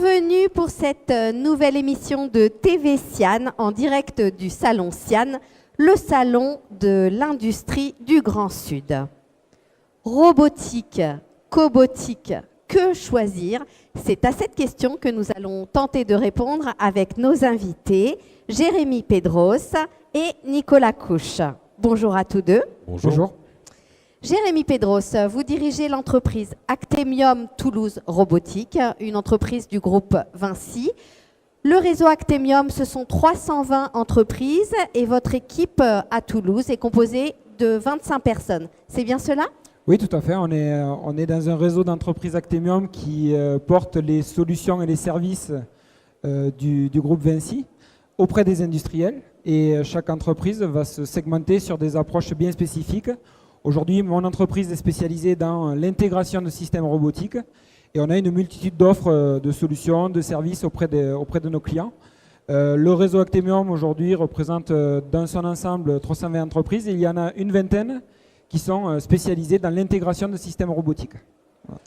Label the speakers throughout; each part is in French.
Speaker 1: Bienvenue pour cette nouvelle émission de TV Sian en direct du Salon Sian, le salon de l'industrie du Grand Sud. Robotique, cobotique, que choisir? C'est à cette question que nous allons tenter de répondre avec nos invités, Jérémy Pedros et Nicolas Couche. Bonjour à tous deux.
Speaker 2: Bonjour.
Speaker 1: Jérémy Pedros, vous dirigez l'entreprise Actemium Toulouse Robotique, une entreprise du groupe Vinci. Le réseau Actemium, ce sont 320 entreprises et votre équipe à Toulouse est composée de 25 personnes. C'est bien cela ?
Speaker 2: Oui, tout à fait. On est dans un réseau d'entreprises Actemium qui porte les solutions et les services du groupe Vinci auprès des industriels. Et chaque entreprise va se segmenter sur des approches bien spécifiques. Aujourd'hui, mon entreprise est spécialisée dans l'intégration de systèmes robotiques et on a une multitude d'offres de solutions, de services auprès de nos clients. Le réseau Actemium aujourd'hui représente dans son ensemble 320 entreprises et il y en a une vingtaine qui sont spécialisées dans l'intégration de systèmes robotiques. Voilà.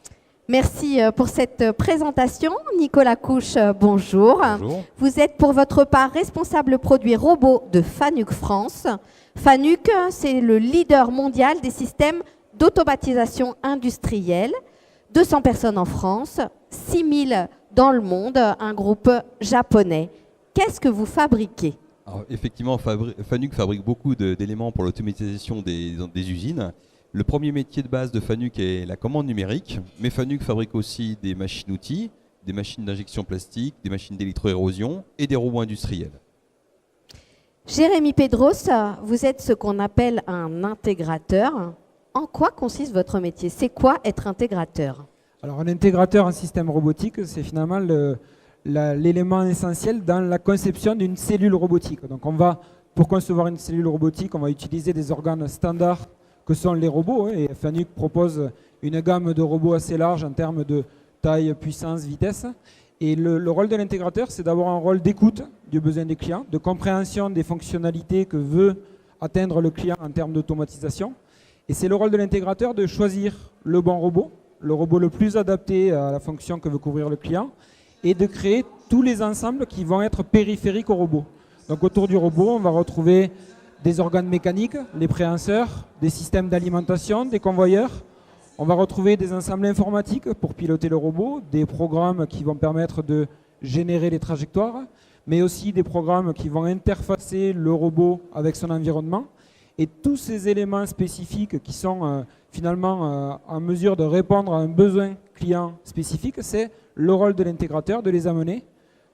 Speaker 1: Merci pour cette présentation. Nicolas Couche, bonjour.
Speaker 3: Bonjour.
Speaker 1: Vous êtes pour votre part responsable produit robot de Fanuc France. Fanuc, c'est le leader mondial des systèmes d'automatisation industrielle. 200 personnes en France, 6000 dans le monde, un groupe japonais. Qu'est-ce que vous fabriquez ?
Speaker 3: Alors, effectivement, Fanuc fabrique beaucoup d'éléments pour l'automatisation des usines. Le premier métier de base de Fanuc est la commande numérique, mais Fanuc fabrique aussi des machines-outils, des machines d'injection plastique, des machines d'électroérosion et des robots industriels.
Speaker 1: Jérémy Pedros, vous êtes ce qu'on appelle un intégrateur. En quoi consiste votre métier? C'est quoi être intégrateur?
Speaker 2: Alors, un intégrateur en système robotique, c'est finalement l'élément essentiel dans la conception d'une cellule robotique. Donc, pour concevoir une cellule robotique, on va utiliser des organes standards que sont les robots. Et Fanuc propose une gamme de robots assez large en termes de taille, puissance, vitesse. Et le rôle de l'intégrateur, c'est d'avoir un rôle d'écoute du besoin des clients, de compréhension des fonctionnalités que veut atteindre le client en termes d'automatisation. Et c'est le rôle de l'intégrateur de choisir le bon robot, le robot le plus adapté à la fonction que veut couvrir le client, et de créer tous les ensembles qui vont être périphériques au robot. Donc autour du robot, on va retrouver des organes mécaniques, les préhenseurs, des systèmes d'alimentation, des convoyeurs. On va retrouver des ensembles informatiques pour piloter le robot, des programmes qui vont permettre de générer les trajectoires, mais aussi des programmes qui vont interfacer le robot avec son environnement. Et tous ces éléments spécifiques qui sont finalement en mesure de répondre à un besoin client spécifique, c'est le rôle de l'intégrateur de les amener,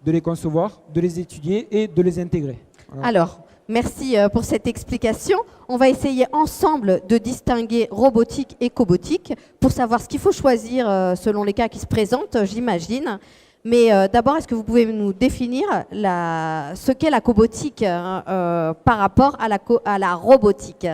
Speaker 2: de les concevoir, de les étudier et de les intégrer. Voilà.
Speaker 1: Alors, merci pour cette explication. On va essayer ensemble de distinguer robotique et cobotique pour savoir ce qu'il faut choisir selon les cas qui se présentent, j'imagine. Mais d'abord, est-ce que vous pouvez nous définir ce qu'est la cobotique par rapport à la robotique?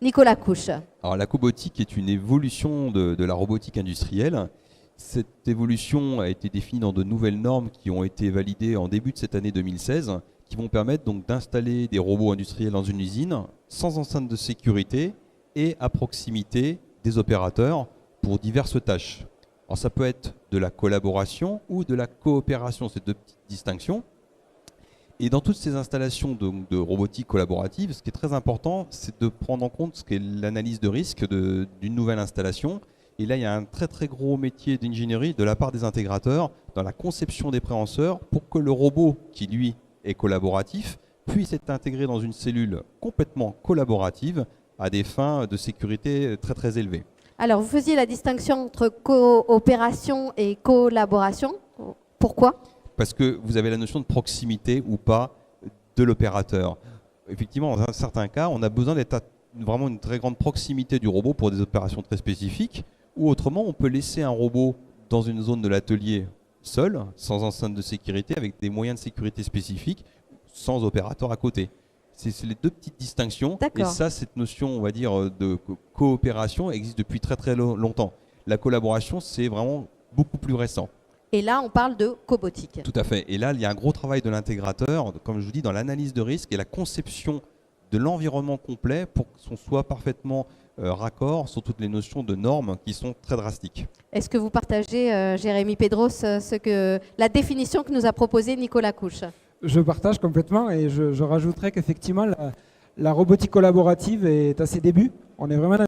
Speaker 1: Nicolas Couche.
Speaker 3: Alors, la cobotique est une évolution de la robotique industrielle. Cette évolution a été définie dans de nouvelles normes qui ont été validées en début de cette année 2016, qui vont permettre donc d'installer des robots industriels dans une usine sans enceinte de sécurité et à proximité des opérateurs pour diverses tâches. Alors ça peut être de la collaboration ou de la coopération, ces deux petites distinctions. Et dans toutes ces installations de robotique collaborative, ce qui est très important, c'est de prendre en compte ce qu'est l'analyse de risque d'une nouvelle installation. Et là, il y a un très très gros métier d'ingénierie de la part des intégrateurs dans la conception des préhenseurs pour que le robot qui, lui, est collaboratif, puisse être intégré dans une cellule complètement collaborative à des fins de sécurité très très élevées.
Speaker 1: Alors, vous faisiez la distinction entre coopération et collaboration. Pourquoi ?
Speaker 3: Parce que vous avez la notion de proximité ou pas de l'opérateur. Effectivement, dans certains cas, on a besoin d'être à vraiment une très grande proximité du robot pour des opérations très spécifiques, ou autrement, on peut laisser un robot dans une zone de l'atelier seul, sans enceinte de sécurité, avec des moyens de sécurité spécifiques, sans opérateur à côté. C'est les deux petites distinctions. Et ça, cette notion, on va dire, de coopération existe depuis très très longtemps. La collaboration, c'est vraiment beaucoup plus récent.
Speaker 1: Et là, on parle de cobotique.
Speaker 3: Tout à fait. Et là, il y a un gros travail de l'intégrateur, comme je vous dis, dans l'analyse de risque et la conception de l'environnement complet pour qu'on soit parfaitement raccord sur toutes les notions de normes qui sont très drastiques.
Speaker 1: Est-ce que vous partagez, Jérémy Pedros, la définition que nous a proposée Nicolas Couche?
Speaker 2: Je partage complètement et je rajouterais qu'effectivement, la robotique collaborative est à ses débuts. On est vraiment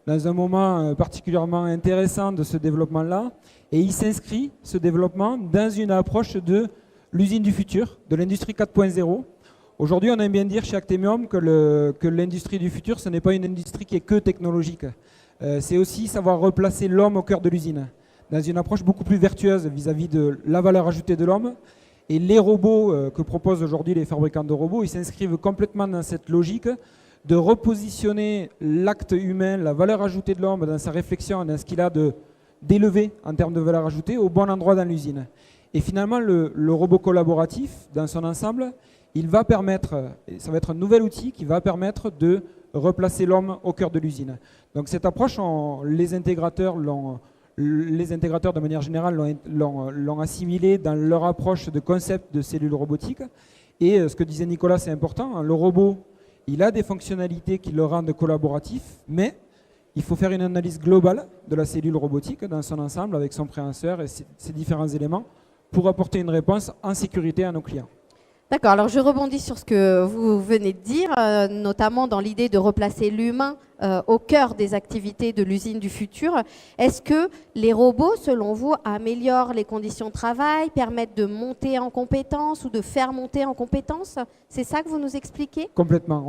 Speaker 2: dans un moment particulièrement intéressant de ce développement-là. Et il s'inscrit, ce développement, dans une approche de l'usine du futur, de l'industrie 4.0. Aujourd'hui, on aime bien dire chez Actemium que l'industrie du futur, ce n'est pas une industrie qui est que technologique. C'est aussi savoir replacer l'homme au cœur de l'usine, dans une approche beaucoup plus vertueuse vis-à-vis de la valeur ajoutée de l'homme. Et les robots que proposent aujourd'hui les fabricants de robots, ils s'inscrivent complètement dans cette logique de repositionner l'acte humain, la valeur ajoutée de l'homme dans sa réflexion, dans ce qu'il a d'élevé en termes de valeur ajoutée, au bon endroit dans l'usine. Et finalement, le robot collaboratif, dans son ensemble, il va permettre, et ça va être un nouvel outil qui va permettre de replacer l'homme au cœur de l'usine. Donc cette approche, les intégrateurs de manière générale l'ont assimilé dans leur approche de concept de cellules robotiques. Et ce que disait Nicolas, c'est important, le robot, il a des fonctionnalités qui le rendent collaboratif, mais il faut faire une analyse globale de la cellule robotique dans son ensemble avec son préhenseur et ses différents éléments pour apporter une réponse en sécurité à nos clients.
Speaker 1: D'accord, alors je rebondis sur ce que vous venez de dire, notamment dans l'idée de replacer l'humain au cœur des activités de l'usine du futur. Est-ce que les robots, selon vous, améliorent les conditions de travail, permettent de monter en compétences ou de faire monter en compétences? C'est ça que vous nous expliquez?
Speaker 2: Complètement.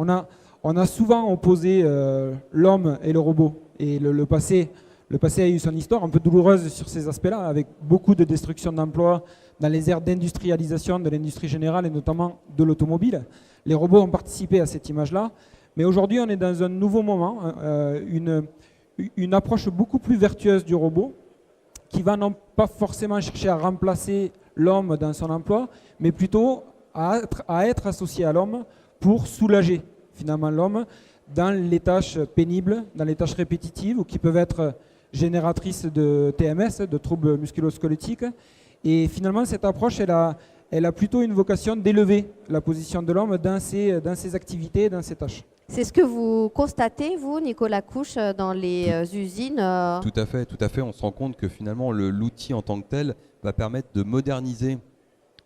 Speaker 2: On a souvent opposé l'homme et le robot. Et le passé a eu son histoire un peu douloureuse sur ces aspects-là, avec beaucoup de destruction d'emplois dans les aires d'industrialisation de l'industrie générale et notamment de l'automobile. Les robots ont participé à cette image-là. Mais aujourd'hui, on est dans un nouveau moment, une approche beaucoup plus vertueuse du robot qui va non pas forcément chercher à remplacer l'homme dans son emploi, mais plutôt à être associé à l'homme pour soulager finalement l'homme dans les tâches pénibles, dans les tâches répétitives ou qui peuvent être génératrices de TMS, de troubles musculo-squelettiques. Et finalement, cette approche, elle a plutôt une vocation d'élever la position de l'homme dans ses activités, dans ses tâches.
Speaker 1: C'est ce que vous constatez, vous, Nicolas Couche, dans les usines
Speaker 3: Tout à fait. On se rend compte que finalement, l'outil en tant que tel va permettre de moderniser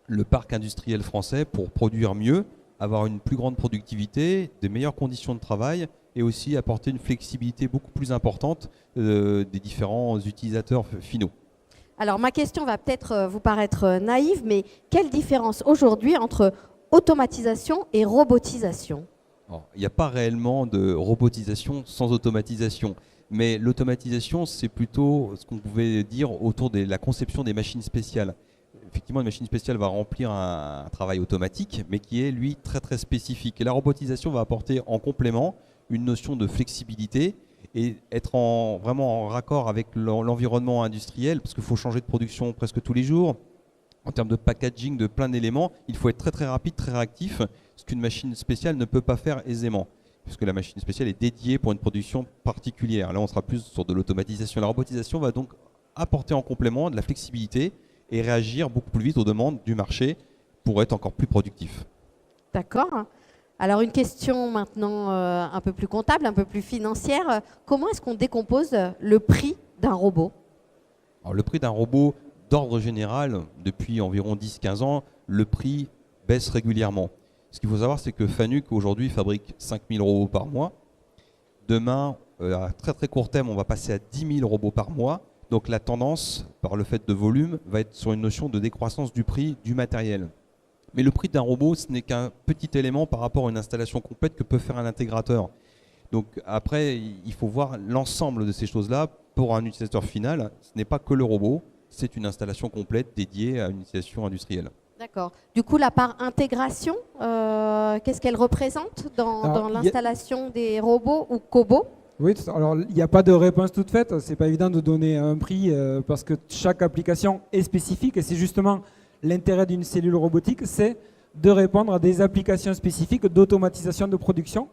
Speaker 3: le parc industriel français pour produire mieux, avoir une plus grande productivité, des meilleures conditions de travail et aussi apporter une flexibilité beaucoup plus importante des différents utilisateurs finaux.
Speaker 1: Alors ma question va peut-être vous paraître naïve, mais quelle différence aujourd'hui entre automatisation et robotisation?
Speaker 3: Il n'y a pas réellement de robotisation sans automatisation, mais l'automatisation, c'est plutôt ce qu'on pouvait dire autour de la conception des machines spéciales. Effectivement, une machine spéciale va remplir un travail automatique, mais qui est, lui, très très spécifique. Et la robotisation va apporter en complément une notion de flexibilité et être vraiment en raccord avec l'environnement industriel, parce qu'il faut changer de production presque tous les jours. En termes de packaging, de plein d'éléments, il faut être très très rapide, très réactif, ce qu'une machine spéciale ne peut pas faire aisément, puisque la machine spéciale est dédiée pour une production particulière. Là, on sera plus sur de l'automatisation. La robotisation va donc apporter en complément de la flexibilité et réagir beaucoup plus vite aux demandes du marché pour être encore plus productif.
Speaker 1: D'accord. Alors une question maintenant un peu plus comptable, un peu plus financière. Comment est-ce qu'on décompose le prix d'un robot?
Speaker 3: Alors, le prix d'un robot, d'ordre général, depuis environ 10-15 ans, le prix baisse régulièrement. Ce qu'il faut savoir, c'est que Fanuc aujourd'hui fabrique 5000 robots par mois. Demain, à très très court terme, on va passer à 10 000 robots par mois. Donc la tendance, par le fait de volume, va être sur une notion de décroissance du prix du matériel. Mais le prix d'un robot, ce n'est qu'un petit élément par rapport à une installation complète que peut faire un intégrateur. Donc après, il faut voir l'ensemble de ces choses-là pour un utilisateur final. Ce n'est pas que le robot, c'est une installation complète dédiée à une utilisation industrielle.
Speaker 1: D'accord. Du coup, la part intégration, qu'est-ce qu'elle représente dans l'installation des robots ou cobots?
Speaker 2: Oui, alors il n'y a pas de réponse toute faite. C'est pas évident de donner un prix parce que chaque application est spécifique et c'est justement l'intérêt d'une cellule robotique, c'est de répondre à des applications spécifiques d'automatisation de production.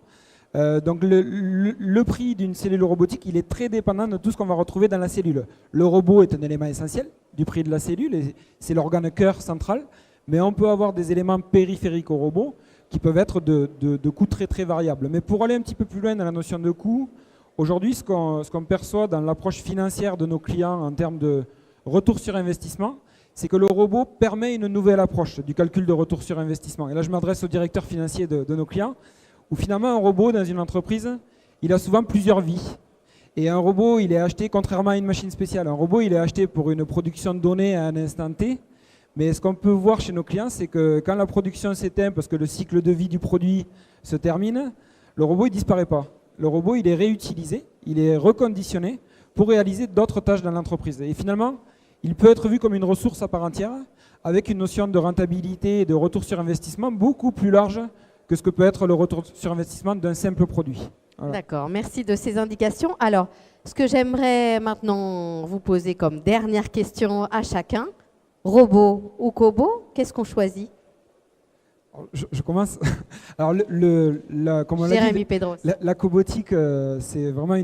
Speaker 2: Donc le prix d'une cellule robotique, il est très dépendant de tout ce qu'on va retrouver dans la cellule. Le robot est un élément essentiel du prix de la cellule et c'est l'organe cœur central, mais on peut avoir des éléments périphériques au robot qui peuvent être de coûts très très variables. Mais pour aller un petit peu plus loin dans la notion de coût, aujourd'hui, ce qu'on perçoit dans l'approche financière de nos clients en termes de retour sur investissement, c'est que le robot permet une nouvelle approche du calcul de retour sur investissement. Et là, je m'adresse au directeur financier de nos clients, où finalement, un robot dans une entreprise, il a souvent plusieurs vies. Et un robot, il est acheté, contrairement à une machine spéciale, un robot, il est acheté pour une production de données à un instant T. Mais ce qu'on peut voir chez nos clients, c'est que quand la production s'éteint, parce que le cycle de vie du produit se termine, le robot, il ne disparaît pas. Le robot, il est réutilisé, il est reconditionné pour réaliser d'autres tâches dans l'entreprise. Et finalement, il peut être vu comme une ressource à part entière, avec une notion de rentabilité et de retour sur investissement beaucoup plus large que ce que peut être le retour sur investissement d'un simple produit. Voilà.
Speaker 1: D'accord, merci de ces indications. Alors, ce que j'aimerais maintenant vous poser comme dernière question à chacun, robot ou cobo, qu'est-ce qu'on choisit?
Speaker 2: Je commence. Alors, comme on l'a
Speaker 1: Jérémy
Speaker 2: dit,
Speaker 1: Pedros.
Speaker 2: la cobotique, c'est vraiment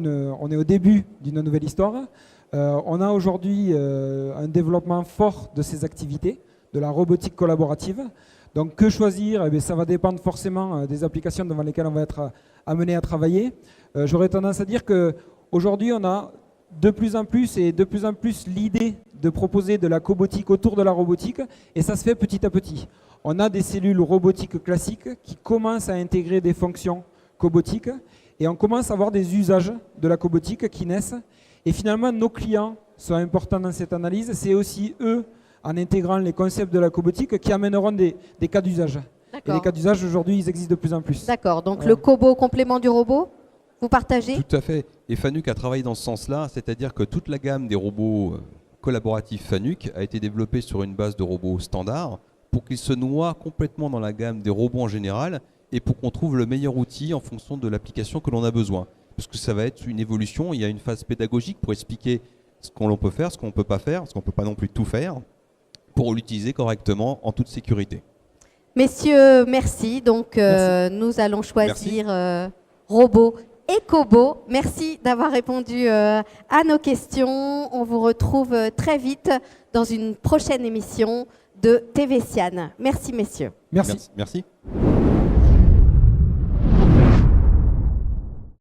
Speaker 2: on est au début d'une nouvelle histoire. On a aujourd'hui un développement fort de ces activités, de la robotique collaborative. Donc, que choisir? Eh bien, ça va dépendre forcément des applications devant lesquelles on va être amené à travailler. J'aurais tendance à dire qu'aujourd'hui, on a de plus en plus l'idée de proposer de la cobotique autour de la robotique, et ça se fait petit à petit. On a des cellules robotiques classiques qui commencent à intégrer des fonctions cobotiques, et on commence à avoir des usages de la cobotique qui naissent. Et finalement, nos clients sont importants dans cette analyse. C'est aussi eux, en intégrant les concepts de la cobotique, qui amèneront des cas d'usage. Et les cas d'usage, aujourd'hui, ils existent de plus en plus.
Speaker 1: D'accord, donc le cobo complément du robot, vous partagez?
Speaker 3: Tout à fait. Et Fanuc a travaillé dans ce sens-là, c'est-à-dire que toute la gamme des robots collaboratifs Fanuc a été développée sur une base de robots standards pour qu'ils se noient complètement dans la gamme des robots en général et pour qu'on trouve le meilleur outil en fonction de l'application que l'on a besoin. Parce que ça va être une évolution, il y a une phase pédagogique pour expliquer ce qu'on peut faire, ce qu'on ne peut pas faire, parce qu'on ne peut pas non plus tout faire, pour l'utiliser correctement en toute sécurité.
Speaker 1: Messieurs, merci. Donc,
Speaker 3: Merci.
Speaker 1: nous allons choisir robot et cobo. Merci d'avoir répondu à nos questions. On vous retrouve très vite dans une prochaine émission de TV Sian. Merci, messieurs.
Speaker 2: Merci.
Speaker 3: Merci.